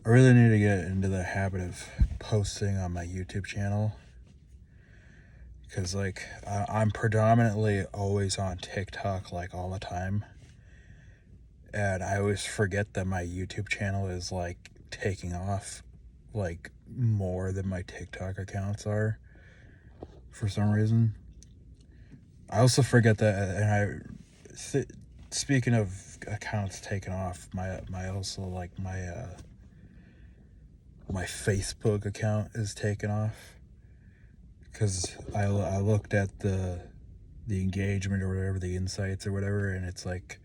I really need to get into the habit of posting on my YouTube channel. Because, like, I'm predominantly always on TikTok, like, all the time. And I always forget that my YouTube channel is, like, taking off, like, more than my TikTok accounts are for some reason. I also forget that, and speaking of accounts taken off, my Facebook account is taken off. Because I looked at the engagement or whatever, the insights or whatever, and it's like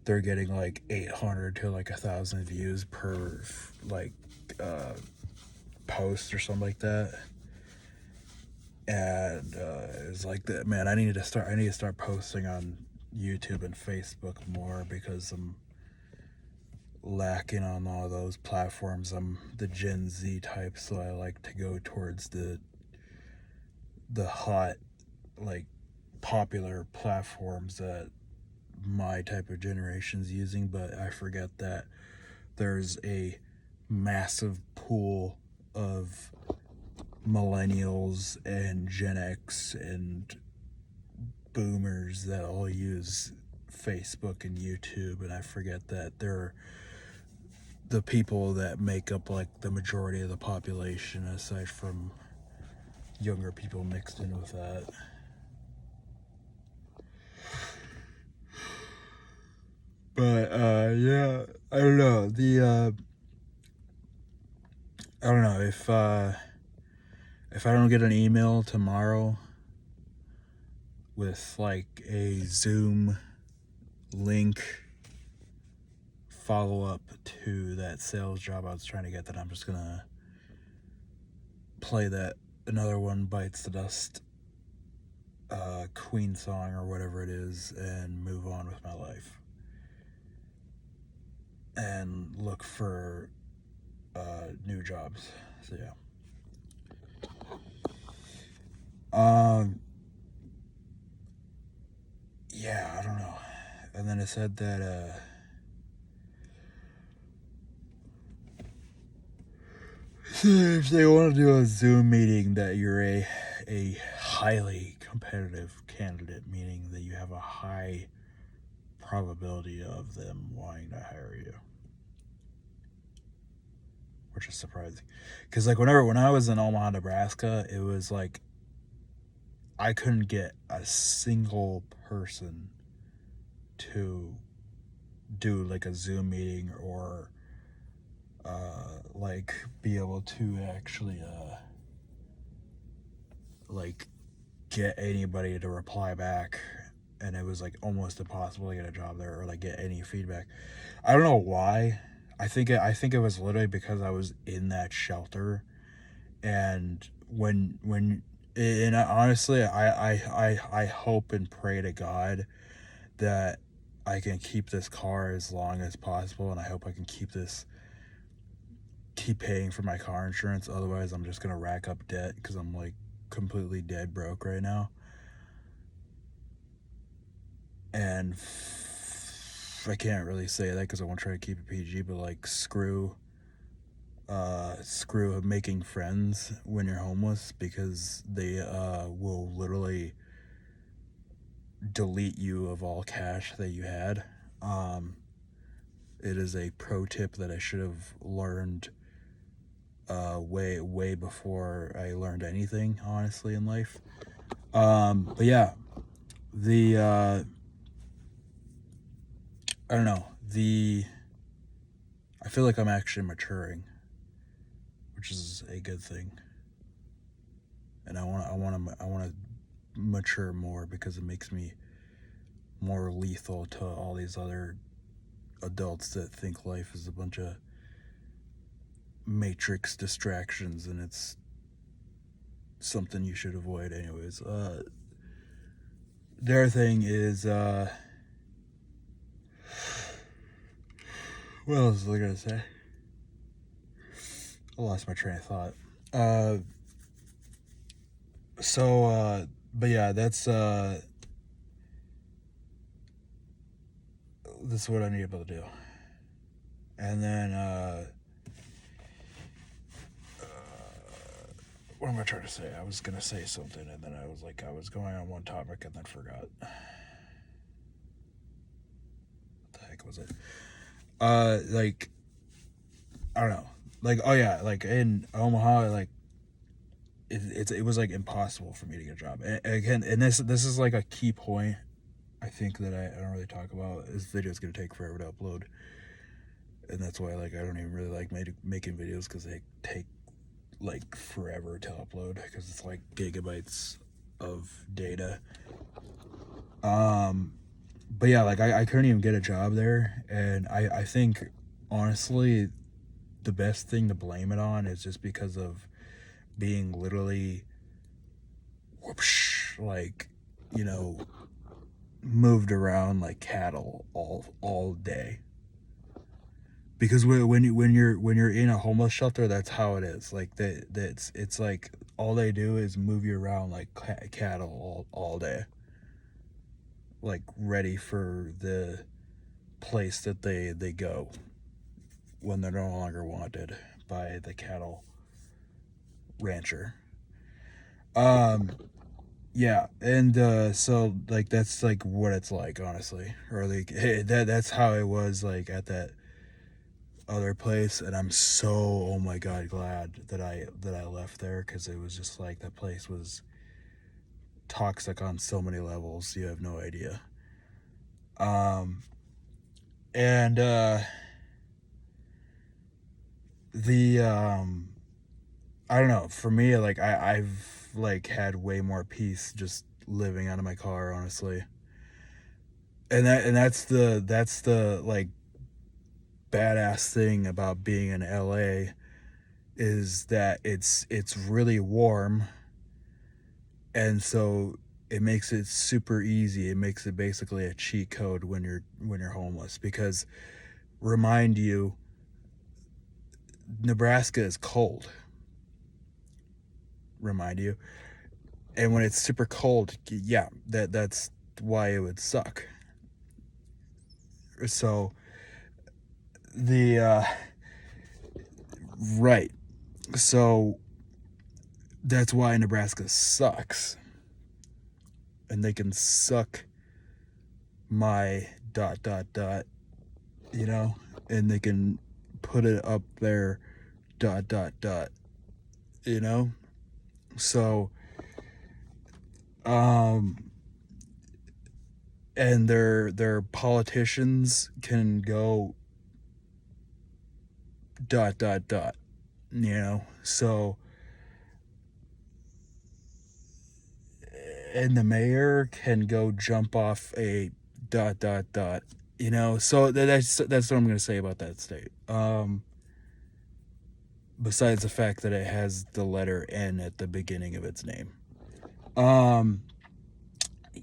they're getting like 800 to like 1,000 views per like post or something like that. And it's like that, man. I need to start posting on YouTube and Facebook more because I'm lacking on all those platforms. I'm the Gen Z type, so I like to go towards the hot, like, popular platforms that my type of generation's using. But I forget that there's a massive pool of millennials and Gen X and boomers that all use Facebook and YouTube, and I forget that they're the people that make up like the majority of the population, aside from younger people mixed in with that. But yeah, I don't know. I don't know if I don't get an email tomorrow with like a Zoom link follow up to that sales job I was trying to get, then I'm just gonna play that Another One Bites the Dust Queen song or whatever it is and move on with my life and look for new jobs. So yeah. Yeah, I don't know. And then it said that if they want to do a Zoom meeting, that you're a highly competitive candidate, meaning that you have a high probability of them wanting to hire you, which is surprising. Because like when I was in Omaha, Nebraska, it was like I couldn't get a single person to do like a Zoom meeting or like be able to actually like get anybody to reply back, and it was like almost impossible to get a job there or like get any feedback. I don't know why. I think it was literally because I was in that shelter, and honestly, I hope and pray to God that I can keep this car as long as possible, and I hope I can keep paying for my car insurance. Otherwise, I'm just gonna rack up debt because I'm like completely dead broke right now. And I can't really say that because I want to try to keep it PG, but like screw making friends when you're homeless, because they will literally delete you of all cash that you had. It is a pro tip that I should have learned way before I learned anything, honestly, in life. But yeah, I don't know, I feel like I'm actually maturing, which is a good thing. And I want to mature more because it makes me more lethal to all these other adults that think life is a bunch of matrix distractions and it's something you should avoid anyways. The other thing is what else was I gonna say? I lost my train of thought. But yeah, that's what I need to be able to do. And then what am I trying to say? I was gonna say something, and then I was going on one topic and then forgot. What the heck was it? Like, I don't know. Like, oh yeah, like in Omaha, like it was like impossible for me to get a job. And again, and this is like a key point. I think that I don't really talk about. This video is gonna take forever to upload, and that's why like I don't even really like making videos, because they take like forever to upload, because it's like gigabytes of data. But yeah, like I couldn't even get a job there, and I think honestly the best thing to blame it on is just because of being literally whoopsh, like, you know, moved around like cattle all day. Because when you're in a homeless shelter, that's how it is. Like it's like all they do is move you around like cattle all day, like ready for the place that they go when they're no longer wanted by the cattle rancher. Yeah, and so like that's like what it's like, honestly, or like that's how it was like at that other place. And I'm so, oh my god, glad that I left there, because it was just like that place was toxic on so many levels you have no idea. And the I don't know, for me, like I've like had way more peace just living out of my car, honestly. And that's the like badass thing about being in LA, is that it's really warm, and so it makes it super easy. It makes it basically a cheat code when you're homeless, because remind you, Nebraska is cold. Remind you. And when it's super cold, yeah, that's why it would suck. So the right. So that's why Nebraska sucks. And they can suck my dot dot dot, you know, and they can put it up there dot dot dot, you know. So and their politicians can go dot dot dot, you know. So and the mayor can go jump off a dot dot dot, you know. So that's what I'm gonna say about that state. Besides the fact that it has the letter N at the beginning of its name.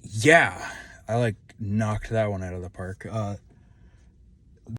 Yeah, I like knocked that one out of the park.